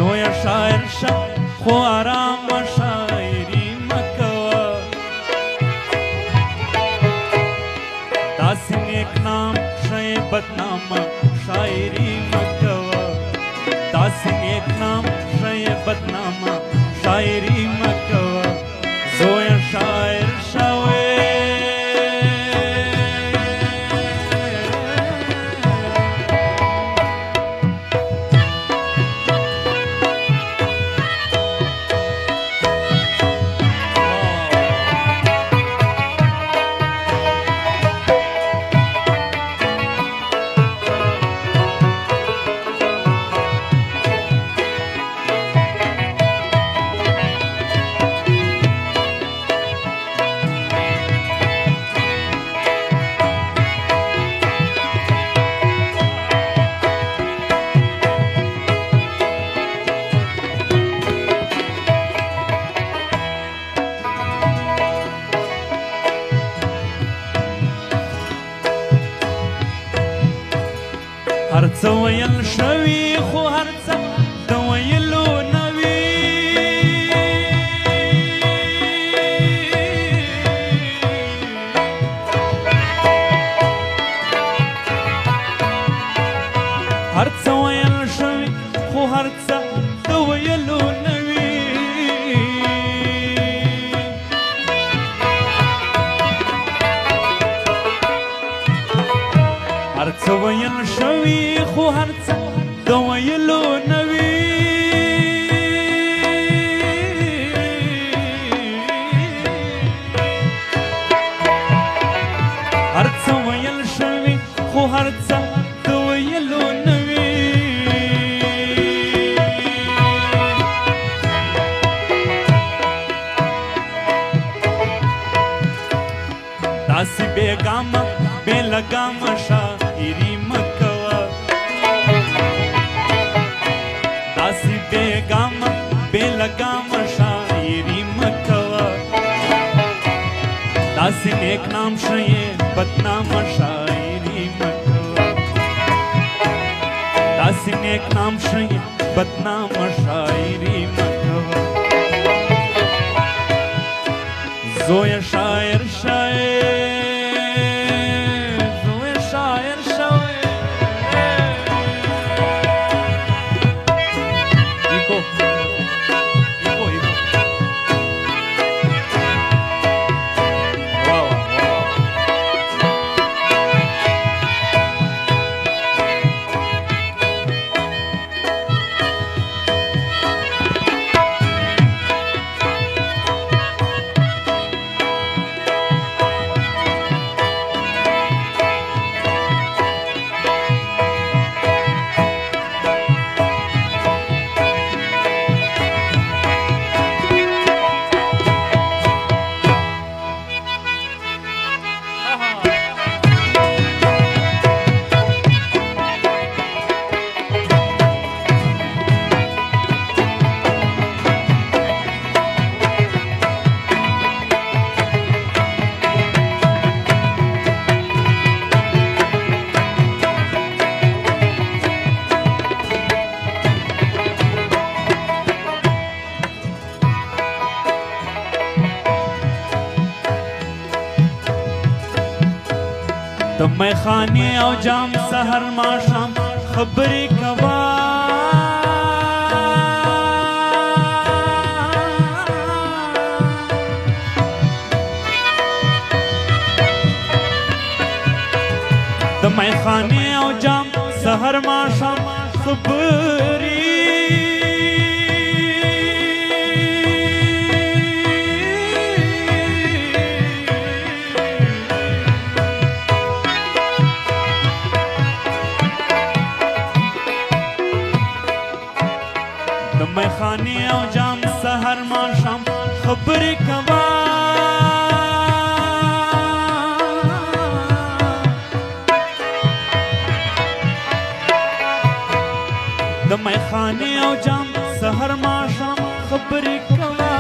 زویا شاعر شه خو آرام شاعري مکوه داسې نیک نام شه بدنام شاعري مکوه داسې نیک نام شه بدنام شاعري مکوه زویا شاعر شه هر څه ویل شوي خو هر څه د ویلو نه وي هر څه ویل شوي خو هر څه د ویلو نه وي هر څه ویل شوي خو هر څه د ویلو نه وي هر څه ویل شوي خو هر څه د ویلو نه وي داسې بېګامه بېلګامه شاعري مکوه داسې بېګامه بېلګامه شاعري مکوه داسې نیک نام شه بدنامه شاعري مکوه داسې نیک نام شه بدنامه شاعري مکوه زویا شاعر د میخانې او جام سحر ماښام خبرې کوه د میخانې او جام سحر ماښام خبرې د میخانې او جام سحر ماښام خبرې کوه د میخانې او جام سحر ماښام خبرې کوه